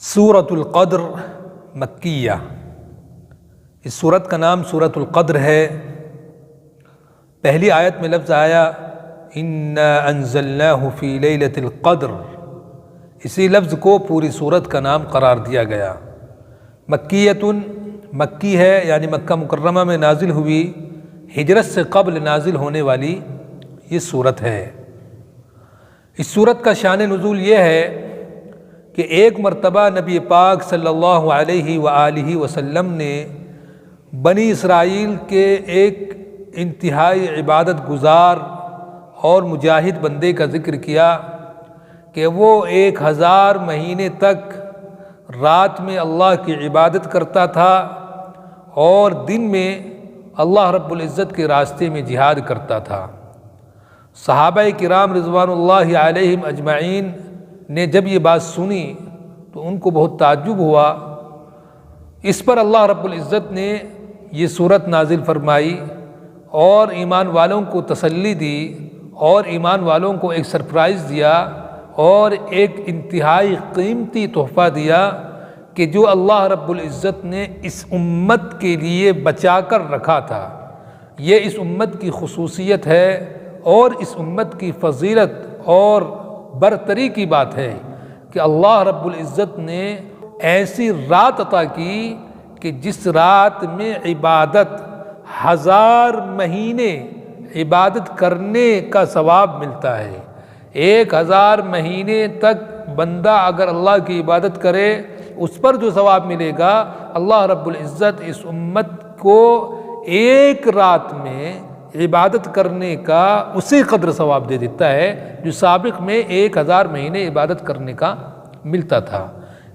سورۃ القدر مکیہ، اس سورت کا نام سورۃ القدر ہے۔ پہلی آیت میں لفظ آیا انا انزلناہ فی لیلۃ القدر، اسی لفظ کو پوری سورت کا نام قرار دیا گیا۔ مکیۃ مکی ہے، یعنی مکہ مکرمہ میں نازل ہوئی، ہجرت سے قبل نازل ہونے والی یہ سورت ہے۔ اس سورت کا شان نزول یہ ہے کہ ایک مرتبہ نبی پاک صلی اللہ علیہ وآلہ وسلم نے بنی اسرائیل کے ایک انتہائی عبادت گزار اور مجاہد بندے کا ذکر کیا کہ وہ 1000 مہینے تک رات میں اللہ کی عبادت کرتا تھا اور دن میں اللہ رب العزت کے راستے میں جہاد کرتا تھا۔ صحابہ کرام رضوان اللہ علیہم اجمعین نے جب یہ بات سنی تو ان کو بہت تعجب ہوا۔ اس پر اللہ رب العزت نے یہ سورت نازل فرمائی اور ایمان والوں کو تسلی دی اور ایمان والوں کو ایک سرپرائز دیا اور ایک انتہائی قیمتی تحفہ دیا کہ جو اللہ رب العزت نے اس امت کے لیے بچا کر رکھا تھا۔ یہ اس امت کی خصوصیت ہے اور اس امت کی فضیلت اور برتری کی بات ہے کہ اللہ رب العزت نے ایسی رات عطا کی کہ جس رات میں عبادت 1000 مہینے عبادت کرنے کا ثواب ملتا ہے۔ 1000 مہینے تک بندہ اگر اللہ کی عبادت کرے اس پر جو ثواب ملے گا، اللہ رب العزت اس امت کو ایک رات میں عبادت کرنے کا اسی قدر ثواب دے دیتا ہے جو سابق میں 1000 مہینے عبادت کرنے کا ملتا تھا۔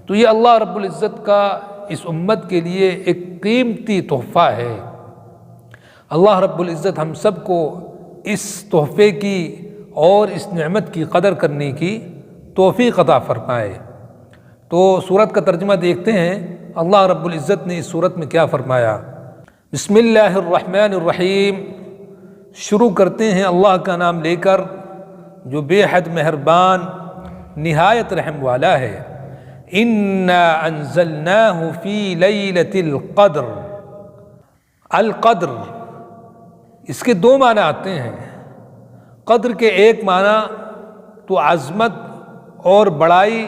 تو یہ اللہ رب العزت کا اس امت کے لیے ایک قیمتی تحفہ ہے۔ اللہ رب العزت ہم سب کو اس تحفے کی اور اس نعمت کی قدر کرنے کی توفیق عطا فرمائے۔ تو سورت کا ترجمہ دیکھتے ہیں، اللہ رب العزت نے اس سورت میں کیا فرمایا۔ بسم اللہ الرحمن الرحیم، شروع کرتے ہیں اللہ کا نام لے کر جو بے حد مہربان نہایت رحم والا ہے۔ انا انزلناہ فی لیلۃ القدر۔ القدر اس کے 2 معنی آتے ہیں۔ قدر کے ایک معنی تو عظمت اور بڑائی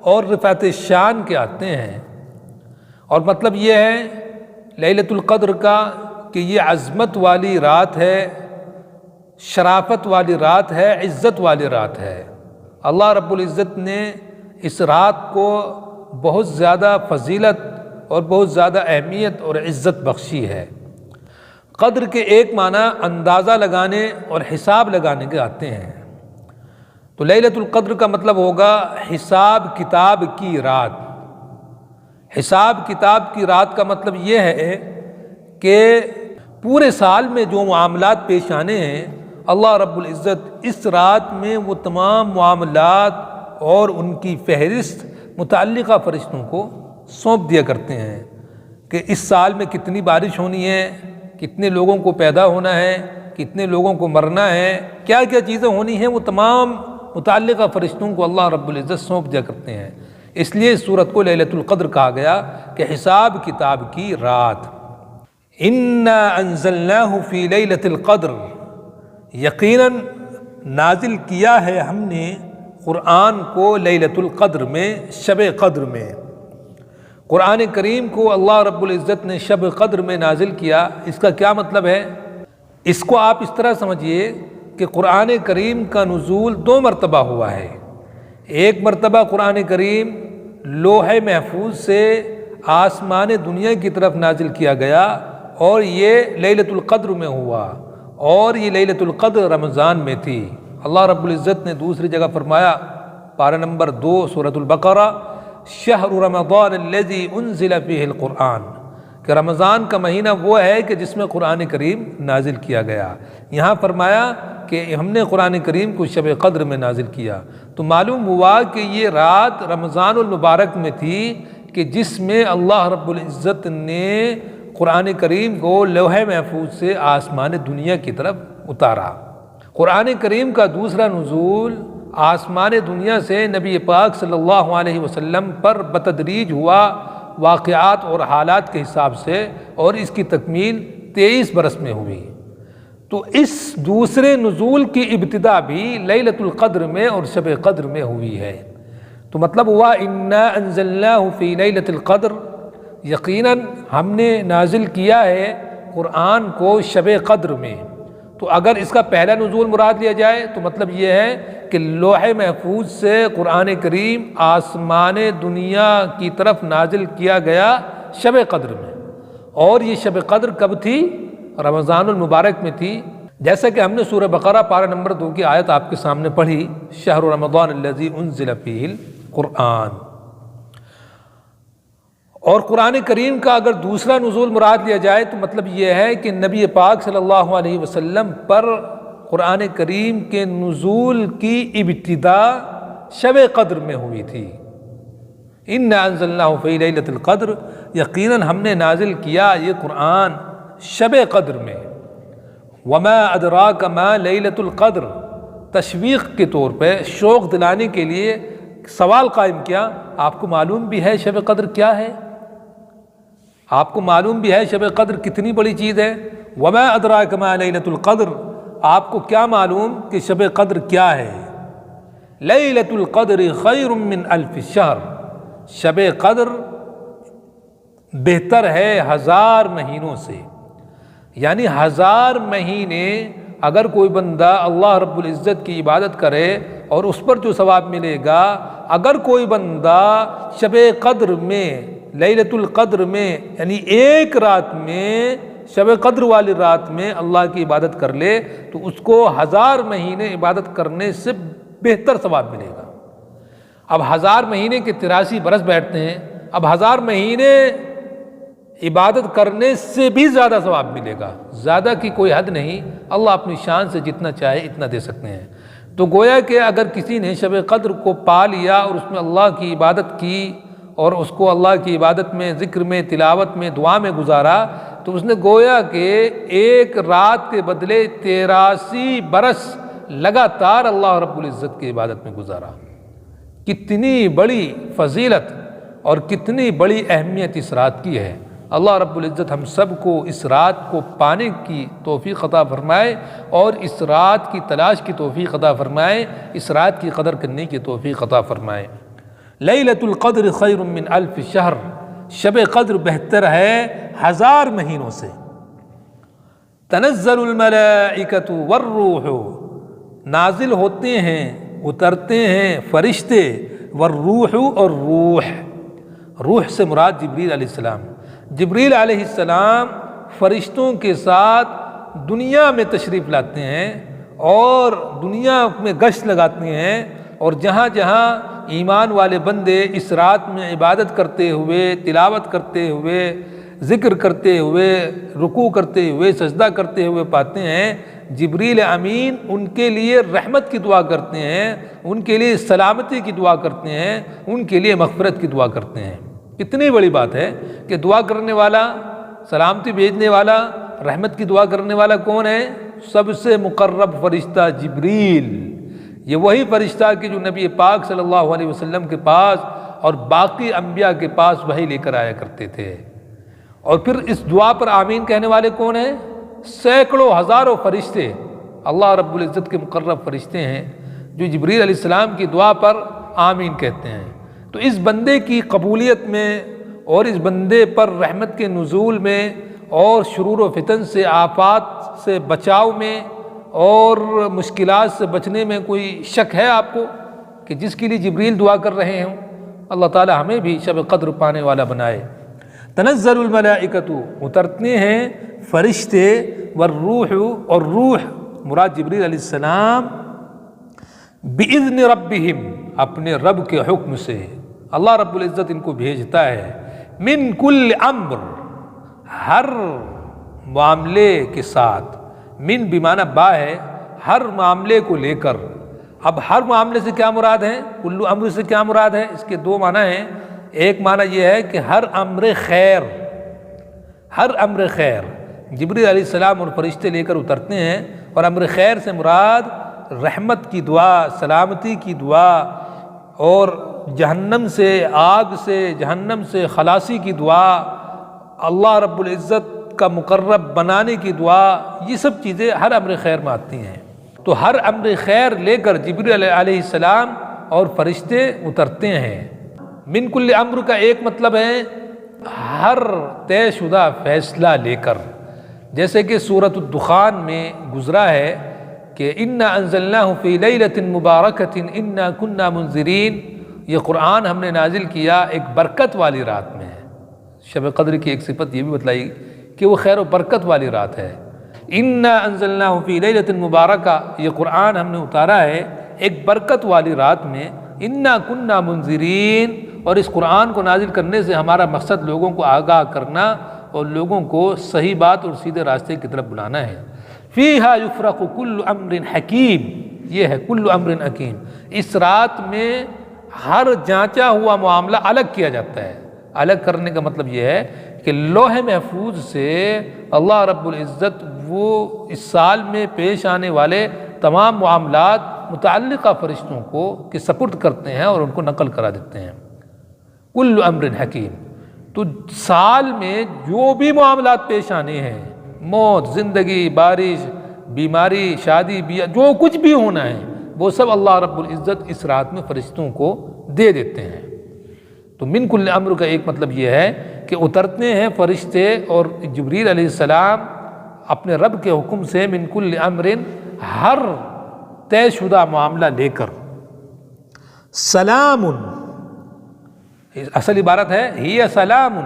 اور رفعت شان کے آتے ہیں، اور مطلب یہ ہے لیلۃ القدر کا کہ یہ عظمت والی رات ہے، شرافت والی رات ہے، عزت والی رات ہے۔ اللہ رب العزت نے اس رات کو بہت زیادہ فضیلت اور بہت زیادہ اہمیت اور عزت بخشی ہے۔ قدر کے ایک معنی اندازہ لگانے اور حساب لگانے کے آتے ہیں۔ تو لیلۃ القدر کا مطلب ہوگا حساب کتاب کی رات۔ حساب کتاب کی رات کا مطلب یہ ہے کہ پورے سال میں جو معاملات پیش آنے ہیں، اللہ رب العزت اس رات میں وہ تمام معاملات اور ان کی فہرست متعلقہ فرشتوں کو سونپ دیا کرتے ہیں کہ اس سال میں کتنی بارش ہونی ہے، کتنے لوگوں کو پیدا ہونا ہے، کتنے لوگوں کو مرنا ہے، کیا کیا چیزیں ہونی ہیں، وہ تمام متعلقہ فرشتوں کو اللہ رب العزت سونپ دیا کرتے ہیں۔ اس لیے اس سورت کو لیلۃ القدر کہا گیا کہ حساب کتاب کی رات۔ انا انزلناہ فی لیلۃ القدر، یقیناً نازل کیا ہے ہم نے قرآن کو لیلۃ القدر میں، شب قدر میں۔ قرآن کریم کو اللہ رب العزت نے شب قدر میں نازل کیا۔ اس کا کیا مطلب ہے؟ اس کو آپ اس طرح سمجھیے کہ قرآن کریم کا نزول 2 مرتبہ ہوا ہے۔ ایک مرتبہ قرآن کریم لوح محفوظ سے آسمان دنیا کی طرف نازل کیا گیا اور یہ لیلۃ القدر میں ہوا، اور یہ لیلۃ القدر رمضان میں تھی۔ اللہ رب العزت نے دوسری جگہ فرمایا، پارہ نمبر 2 سورۃ البقرہ، شہر رمضان الذی انزل فیہ القرآن، کہ رمضان کا مہینہ وہ ہے کہ جس میں قرآن کریم نازل کیا گیا۔ یہاں فرمایا کہ ہم نے قرآن کریم کو شب قدر میں نازل کیا، تو معلوم ہوا کہ یہ رات رمضان المبارک میں تھی کہ جس میں اللہ رب العزت نے قرآن کریم کو لوح محفوظ سے آسمان دنیا کی طرف اتارا۔ قرآن کریم کا دوسرا نزول آسمان دنیا سے نبی پاک صلی اللہ علیہ وسلم پر بتدریج ہوا واقعات اور حالات کے حساب سے، اور اس کی تکمیل 23 برس میں ہوئی۔ تو اس دوسرے نزول کی ابتدا بھی لیلۃ القدر میں اور شب قدر میں ہوئی ہے۔ تو مطلب ہوا انا انزلناہ فی لیلۃ القدر، یقیناً ہم نے نازل کیا ہے قرآن کو شب قدر میں۔ تو اگر اس کا پہلا نزول مراد لیا جائے تو مطلب یہ ہے کہ لوح محفوظ سے قرآن کریم آسمان دنیا کی طرف نازل کیا گیا شب قدر میں، اور یہ شب قدر کب تھی؟ رمضان المبارک میں تھی، جیسا کہ ہم نے سورہ بقرہ پارہ نمبر 2 کی آیت آپ کے سامنے پڑھی، شہر رمضان الذی انزل فیہ القرآن۔ اور قرآن کریم کا اگر دوسرا نزول مراد لیا جائے تو مطلب یہ ہے کہ نبی پاک صلی اللہ علیہ وسلم پر قرآن کریم کے نزول کی ابتدا شب قدر میں ہوئی تھی۔ انا انزلناہ فی لیلۃ القدر، یقیناً ہم نے نازل کیا یہ قرآن شب قدر میں۔ وما ادراک ما لیلۃ القدر، تشویق کے طور پہ، شوق دلانے کے لیے سوال قائم کیا، آپ کو معلوم بھی ہے شب قدر کیا ہے؟ آپ کو معلوم بھی ہے شب قدر کتنی بڑی چیز ہے؟ وما ادراک ما لیلۃ القدر، آپ کو کیا معلوم کہ شب قدر کیا ہے؟ لیلۃ القدر خیر من الف شہر، شب قدر بہتر ہے 1000 مہینوں سے۔ یعنی 1000 مہینے اگر کوئی بندہ اللہ رب العزت کی عبادت کرے اور اس پر جو ثواب ملے گا، اگر کوئی بندہ شب قدر میں، لیلۃ القدر میں، یعنی ایک رات میں، شب قدر والی رات میں اللہ کی عبادت کر لے تو اس کو 1000 مہینے عبادت کرنے سے بہتر ثواب ملے گا۔ اب 1000 مہینے کے 83 برس بیٹھتے ہیں، اب 1000 مہینے عبادت کرنے سے بھی زیادہ ثواب ملے گا، زیادہ کی کوئی حد نہیں، اللہ اپنی شان سے جتنا چاہے اتنا دے سکتے ہیں۔ تو گویا کہ اگر کسی نے شب قدر کو پا لیا اور اس میں اللہ کی عبادت کی اور اس کو اللہ کی عبادت میں، ذکر میں، تلاوت میں، دعا میں گزارا، تو اس نے گویا کہ ایک رات کے بدلے 83 برس لگاتار اللہ رب العزت کی عبادت میں گزارا۔ کتنی بڑی فضیلت اور کتنی بڑی اہمیت اس رات کی ہے۔ اللہ رب العزت ہم سب کو اس رات کو پانے کی توفیق عطا فرمائے اور اس رات کی تلاش کی توفیق عطا فرمائے، اس رات کی قدر کرنے کی توفیق عطا فرمائے۔ لیلۃ القدر خیر من الف شہر، شب قدر بہتر ہے 1000 مہینوں سے۔ تنزل الملائکۃ والروح، نازل ہوتے ہیں، اترتے ہیں فرشتے، والروح، اور روح، روح سے مراد جبریل علیہ السلام۔ جبریل علیہ السلام فرشتوں کے ساتھ دنیا میں تشریف لاتے ہیں اور دنیا میں گشت لگاتے ہیں، اور جہاں جہاں ایمان والے بندے اس رات میں عبادت کرتے ہوئے، تلاوت کرتے ہوئے، ذکر کرتے ہوئے، رکوع کرتے ہوئے، سجدہ کرتے ہوئے پاتے ہیں، جبریل امین ان کے لیے رحمت کی دعا کرتے ہیں، ان کے لیے سلامتی کی دعا کرتے ہیں، ان کے لیے مغفرت کی دعا کرتے ہیں۔ کتنی بڑی بات ہے کہ دعا کرنے والا، سلامتی بھیجنے والا، رحمت کی دعا کرنے والا کون ہے؟ سب سے مقرب فرشتہ جبریل۔ یہ وہی فرشتہ کہ جو نبی پاک صلی اللہ علیہ وسلم کے پاس اور باقی انبیاء کے پاس وحی لے کر آیا کرتے تھے۔ اور پھر اس دعا پر آمین کہنے والے کون ہیں؟ سینکڑوں ہزاروں فرشتے اللہ رب العزت کے مقرب فرشتے ہیں جو جبریل علیہ السلام کی دعا پر آمین کہتے ہیں۔ تو اس بندے کی قبولیت میں اور اس بندے پر رحمت کے نزول میں اور شرور و فتن سے، آفات سے بچاؤ میں اور مشکلات سے بچنے میں کوئی شک ہے آپ کو کہ جس کے لیے جبریل دعا کر رہے ہوں؟ اللہ تعالی ہمیں بھی شب قدر پانے والا بنائے۔ تنزل الملائکۃ، اترتے ہیں فرشتے، والروح، اور روح مراد جبریل علیہ السلام، بِإِذْنِ رَبِّهِمْ، اپنے رب کے حکم سے۔ اللہ رب العزت ان کو بھیجتا ہے، من کل امر، ہر معاملے کے ساتھ، من بمعنی با ہے، ہر معاملے کو لے کر۔ اب ہر معاملے سے کیا مراد ہے؟ کل امر سے کیا مراد ہے؟ اس کے دو معنی ہیں۔ ایک معنی یہ ہے کہ ہر امر خیر، ہر امر خیر، جبریل علیہ السلام اور فرشتے لے کر اترتے ہیں، اور امر خیر سے مراد رحمت کی دعا، سلامتی کی دعا، اور جہنم سے، آگ سے، جہنم سے خلاصی کی دعا، اللہ رب العزت کا مقرب بنانے کی دعا، یہ سب چیزیں ہر امر خیر میں آتی ہیں۔ تو ہر امر خیر لے کر جبریل علیہ السلام اور فرشتے اترتے ہیں۔ من کل امر کا ایک مطلب ہے ہر طے شدہ فیصلہ لے کر، جیسے کہ سورۃ الدخان میں گزرا ہے کہ انا انزلناہ فی لیلۃ مبارکۃ انا کنا منذرین، یہ قرآن ہم نے نازل کیا ایک برکت والی رات میں ہے۔ شب قدر کی ایک صفت یہ بھی بتلائی کہ وہ خیر و برکت والی رات ہے۔ انا انزلناہ فی لیلۃ مبارکہ، یہ قرآن ہم نے اتارا ہے ایک برکت والی رات میں، انا کنا منذرین، اور اس قرآن کو نازل کرنے سے ہمارا مقصد لوگوں کو آگاہ کرنا اور لوگوں کو صحیح بات اور سیدھے راستے کی طرف بلانا ہے۔ فیہا یفرق کل امر حکیم، یہ ہے کل امر حکیم، اس رات میں ہر جانچا ہوا معاملہ الگ کیا جاتا ہے۔ الگ کرنے کا مطلب یہ ہے کہ لوح محفوظ سے اللہ رب العزت وہ اس سال میں پیش آنے والے تمام معاملات متعلقہ فرشتوں کو کہ سپرد کرتے ہیں اور ان کو نقل کرا دیتے ہیں۔ کل امر حکیم، تو سال میں جو بھی معاملات پیش آنے ہیں، موت، زندگی، بارش، بیماری، شادی، بیاہ، جو کچھ بھی ہونا ہے وہ سب اللہ رب العزت اس رات میں فرشتوں کو دے دیتے ہیں۔ تو من کل امر کا ایک مطلب یہ ہے کہ اترتے ہیں فرشتے اور جبریل علیہ السلام اپنے رب کے حکم سے من کل امر، ہر طے شدہ معاملہ لے کر۔ سلام، اصل عبارت ہے ہی سلام،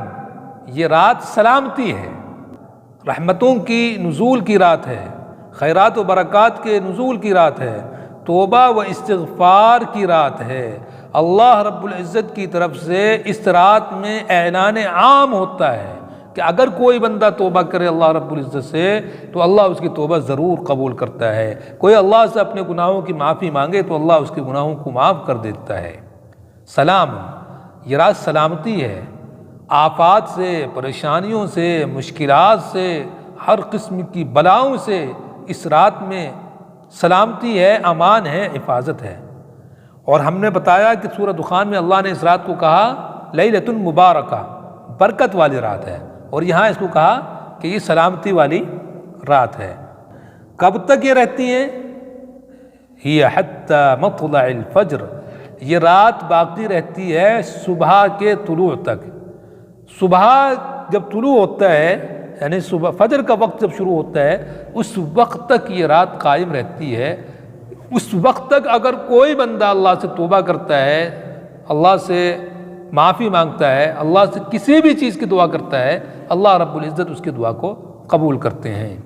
یہ رات سلامتی ہے، رحمتوں کی نزول کی رات ہے، خیرات و برکات کے نزول کی رات ہے، توبہ و استغفار کی رات ہے۔ اللہ رب العزت کی طرف سے اس رات میں اعلان عام ہوتا ہے کہ اگر کوئی بندہ توبہ کرے اللہ رب العزت سے تو اللہ اس کی توبہ ضرور قبول کرتا ہے۔ کوئی اللہ سے اپنے گناہوں کی معافی مانگے تو اللہ اس کے گناہوں کو معاف کر دیتا ہے۔ سلام، یہ رات سلامتی ہے، آفات سے، پریشانیوں سے، مشکلات سے، ہر قسم کی بلاؤں سے اس رات میں سلامتی ہے، امان ہے، حفاظت ہے۔ اور ہم نے بتایا کہ سورہ دخان میں اللہ نے اس رات کو کہا لیلۃ مبارکہ، برکت والی رات ہے، اور یہاں اس کو کہا کہ یہ سلامتی والی رات ہے۔ کب تک یہ رہتی ہیں؟ ہی حتی مطلع الفجر، یہ رات باقی رہتی ہے صبح کے طلوع تک۔ صبح جب طلوع ہوتا ہے، یعنی صبح فجر کا وقت جب شروع ہوتا ہے، اس وقت تک یہ رات قائم رہتی ہے۔ اس وقت تک اگر کوئی بندہ اللہ سے توبہ کرتا ہے، اللہ سے معافی مانگتا ہے، اللہ سے کسی بھی چیز کی دعا کرتا ہے، اللہ رب العزت اس کی دعا کو قبول کرتے ہیں۔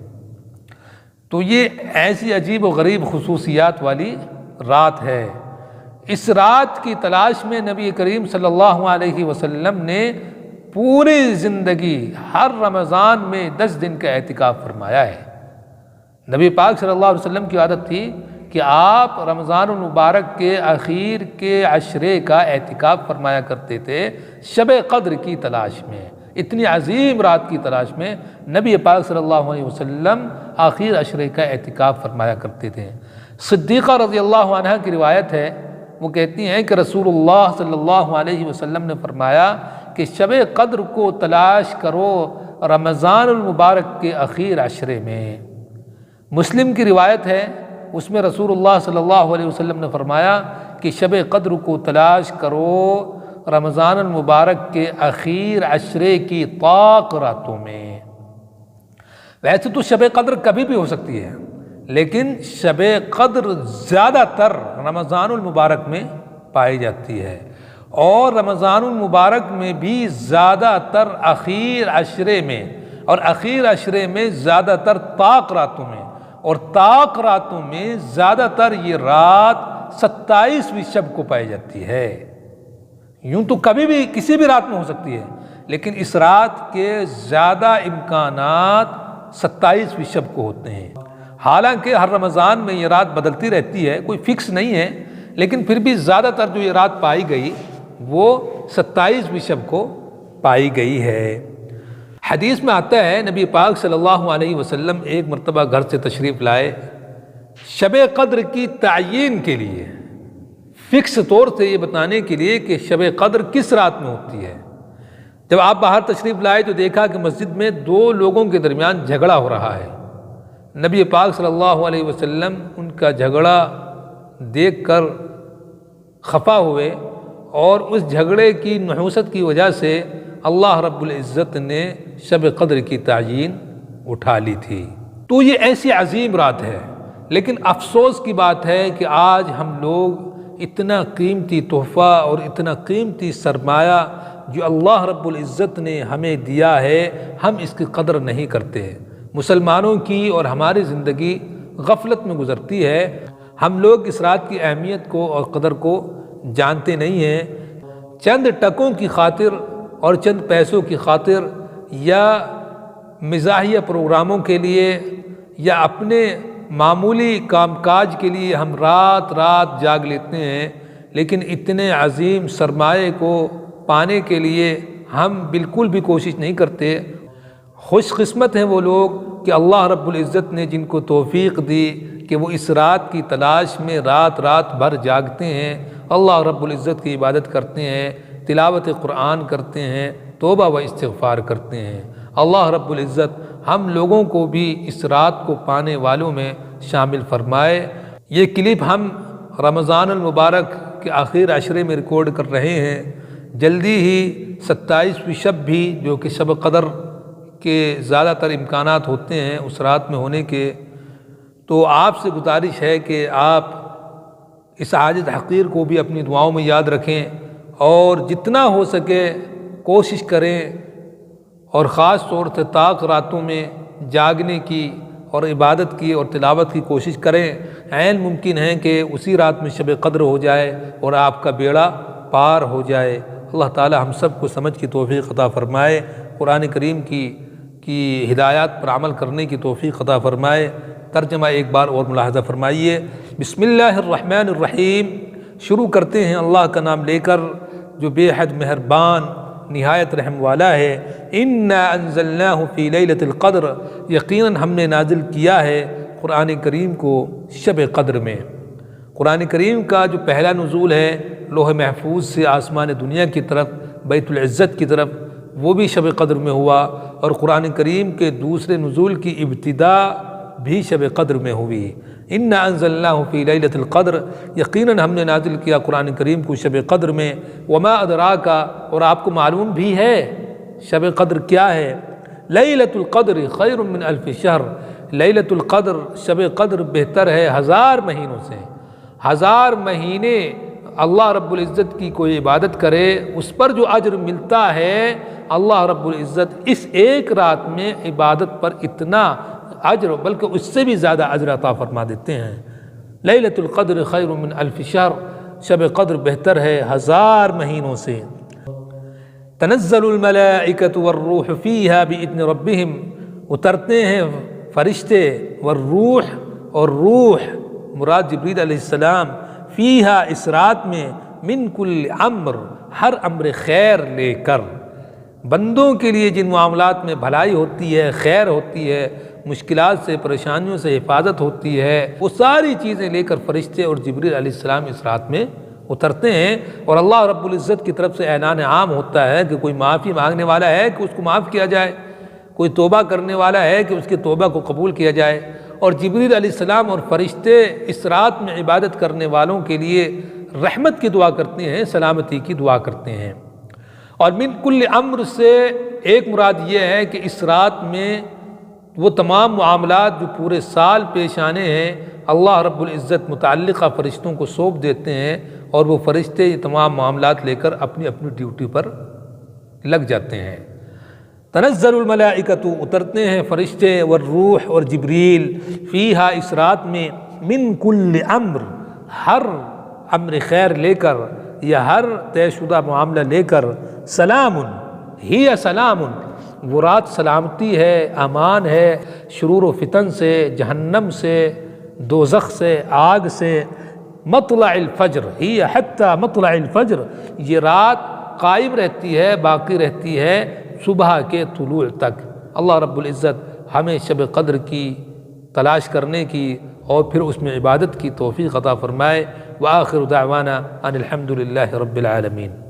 تو یہ ایسی عجیب و غریب خصوصیات والی رات ہے۔ اس رات کی تلاش میں نبی کریم صلی اللہ علیہ وسلم نے پوری زندگی ہر رمضان میں 10 دن کا اعتکاف فرمایا ہے۔ نبی پاک صلی اللہ علیہ وسلم کی عادت تھی کہ آپ رمضان المبارک کے اخیر کے عشرے کا اعتکاف فرمایا کرتے تھے شب قدر کی تلاش میں، اتنی عظیم رات کی تلاش میں نبی پاک صلی اللہ علیہ وسلم آخر عشرے کا اعتکاف فرمایا کرتے تھے۔ صدیقہ رضی اللہ عنہ کی روایت ہے، وہ کہتی ہیں کہ رسول اللہ صلی اللہ علیہ وسلم نے فرمایا کہ شب قدر کو تلاش کرو رمضان المبارک کے اخیر عشرے میں۔ مسلم کی روایت ہے، اس میں رسول اللہ صلی اللہ علیہ وسلم نے فرمایا کہ شب قدر کو تلاش کرو رمضان المبارک کے اخیر عشرے کی طاق راتوں میں۔ ویسے تو شب قدر کبھی بھی ہو سکتی ہے، لیکن شب قدر زیادہ تر رمضان المبارک میں پائی جاتی ہے، اور رمضان المبارک میں بھی زیادہ تر اخیر عشرے میں، اور اخیر عشرے میں زیادہ تر طاق راتوں میں، اور طاق راتوں میں زیادہ تر یہ رات 27ویں شب کو پائی جاتی ہے۔ یوں تو کبھی بھی کسی بھی رات میں ہو سکتی ہے، لیکن اس رات کے زیادہ امکانات 27ویں شب کو ہوتے ہیں۔ حالانکہ ہر رمضان میں یہ رات بدلتی رہتی ہے، کوئی فکس نہیں ہے، لیکن پھر بھی زیادہ تر جو یہ رات پائی گئی وہ 27ویں شب کو پائی گئی ہے۔ حدیث میں آتا ہے نبی پاک صلی اللہ علیہ وسلم ایک مرتبہ گھر سے تشریف لائے شب قدر کی تعیین کے لیے، فکس طور سے یہ بتانے کے لیے کہ شب قدر کس رات میں ہوتی ہے۔ جب آپ باہر تشریف لائے تو دیکھا کہ مسجد میں دو لوگوں کے درمیان جھگڑا ہو رہا ہے۔ نبی پاک صلی اللہ علیہ وسلم ان کا جھگڑا دیکھ کر خفا ہوئے، اور اس جھگڑے کی نحوست کی وجہ سے اللہ رب العزت نے شب قدر کی تعیین اٹھا لی تھی۔ تو یہ ایسی عظیم رات ہے، لیکن افسوس کی بات ہے کہ آج ہم لوگ اتنا قیمتی تحفہ اور اتنا قیمتی سرمایہ جو اللہ رب العزت نے ہمیں دیا ہے، ہم اس کی قدر نہیں کرتے۔ مسلمانوں کی اور ہماری زندگی غفلت میں گزرتی ہے۔ ہم لوگ اس رات کی اہمیت کو اور قدر کو جانتے نہیں ہیں۔ چند ٹکوں کی خاطر اور چند پیسوں کی خاطر یا مزاحیہ پروگراموں کے لیے یا اپنے معمولی کام کاج کے لیے ہم رات رات جاگ لیتے ہیں، لیکن اتنے عظیم سرمایے کو پانے کے لیے ہم بالکل بھی کوشش نہیں کرتے۔ خوش قسمت ہیں وہ لوگ کہ اللہ رب العزت نے جن کو توفیق دی کہ وہ اس رات کی تلاش میں رات رات بھر جاگتے ہیں، اللہ رب العزت کی عبادت کرتے ہیں، تلاوت قرآن کرتے ہیں، توبہ و استغفار کرتے ہیں۔ اللہ رب العزت ہم لوگوں کو بھی اس رات کو پانے والوں میں شامل فرمائے۔ یہ کلپ ہم رمضان المبارک کے آخر عشرے میں ریکارڈ کر رہے ہیں۔ جلدی ہی 27ویں شب بھی، جو کہ شب قدر کے زیادہ تر امکانات ہوتے ہیں اس رات میں ہونے کے، تو آپ سے گزارش ہے کہ آپ اس عاجز حقیر کو بھی اپنی دعاؤں میں یاد رکھیں، اور جتنا ہو سکے کوشش کریں، اور خاص طور سے طاق راتوں میں جاگنے کی اور عبادت کی اور تلاوت کی کوشش کریں۔ عین ممکن ہے کہ اسی رات میں شب قدر ہو جائے اور آپ کا بیڑا پار ہو جائے۔ اللہ تعالی ہم سب کو سمجھ کی توفیق عطا فرمائے، قرآن کریم کی ہدایات پر عمل کرنے کی توفیق عطا فرمائے۔ ترجمہ ایک بار اور ملاحظہ فرمائیے۔ بسم اللہ الرحمن الرحیم، شروع کرتے ہیں اللہ کا نام لے کر جو بے حد مہربان نہایت رحم والا ہے۔ انا انزلناہ فی لیلۃ القدر، یقیناً ہم نے نازل کیا ہے قرآن کریم کو شب قدر میں۔ قرآن کریم کا جو پہلا نزول ہے لوح محفوظ سے آسمان دنیا کی طرف بیت العزت کی طرف، وہ بھی شب قدر میں ہوا، اور قرآن کریم کے دوسرے نزول کی ابتدا بھی شب قدر میں ہوئی۔ انا انزلناہ فی لیلۃ القدر، یقیناً ہم نے نازل کیا قرآن کریم کو شب قدر میں۔ وما ادراک، اور آپ کو معلوم بھی ہے شب قدر کیا ہے۔ لیلۃ القدر خیر من الف شہر، لیلۃ القدر شب قدر بہتر ہے 1000 مہینوں سے۔ 1000 مہینے اللہ رب العزت کی کوئی عبادت کرے، اس پر جو اجر ملتا ہے، اللہ رب العزت اس ایک رات میں عبادت پر اتنا اجر، بلکہ اس سے بھی زیادہ اجر عطا فرما دیتے ہیں۔ لیلۃ القدر خیر من الف شہر، شب قدر بہتر ہے 1000 مہینوں سے۔ تنزل الملائکۃ والروح فیہا بإذن ربہم، اترتے ہیں فرشتے، والروح، اور روح مراد جبریل علیہ السلام، فیہا اس رات میں، من کل امر، ہر امر خیر لے کر۔ بندوں کے لیے جن معاملات میں بھلائی ہوتی ہے، خیر ہوتی ہے، مشکلات سے پریشانیوں سے حفاظت ہوتی ہے، وہ ساری چیزیں لے کر فرشتے اور جبریل علیہ السلام اس رات میں اترتے ہیں، اور اللہ رب العزت کی طرف سے اعلان عام ہوتا ہے کہ کوئی معافی مانگنے والا ہے کہ اس کو معاف کیا جائے، کوئی توبہ کرنے والا ہے کہ اس کی توبہ کو قبول کیا جائے۔ اور جبریل علیہ السلام اور فرشتے اس رات میں عبادت کرنے والوں کے لیے رحمت کی دعا کرتے ہیں، سلامتی کی دعا کرتے ہیں۔ اور من کل امر سے ایک مراد یہ ہے کہ اس رات میں وہ تمام معاملات جو پورے سال پیش آنے ہیں، اللہ رب العزت متعلقہ فرشتوں کو سونپ دیتے ہیں، اور وہ فرشتے یہ تمام معاملات لے کر اپنی اپنی ڈیوٹی پر لگ جاتے ہیں۔ تنزل الملائکۃ، اترتے ہیں فرشتے، والروح، اور جبریل، فیہا اس رات میں، من کل امر، ہر امر خیر لے کر یا ہر طے شدہ معاملہ لے کر، سلام ہی سلام، وہ رات سلامتی ہے، امان ہے شرور و فتن سے، جہنم سے، دوزخ سے، آگ سے۔ مطلع الفجر ہی حتی مطلع الفجر، یہ رات قائم رہتی ہے، باقی رہتی ہے صبح کے طلوع تک۔ اللہ رب العزت ہمیں شب قدر کی تلاش کرنے کی اور پھر اس میں عبادت کی توفیق عطا فرمائے۔ وآخر دعوانا ان الحمد للہ رب العالمین۔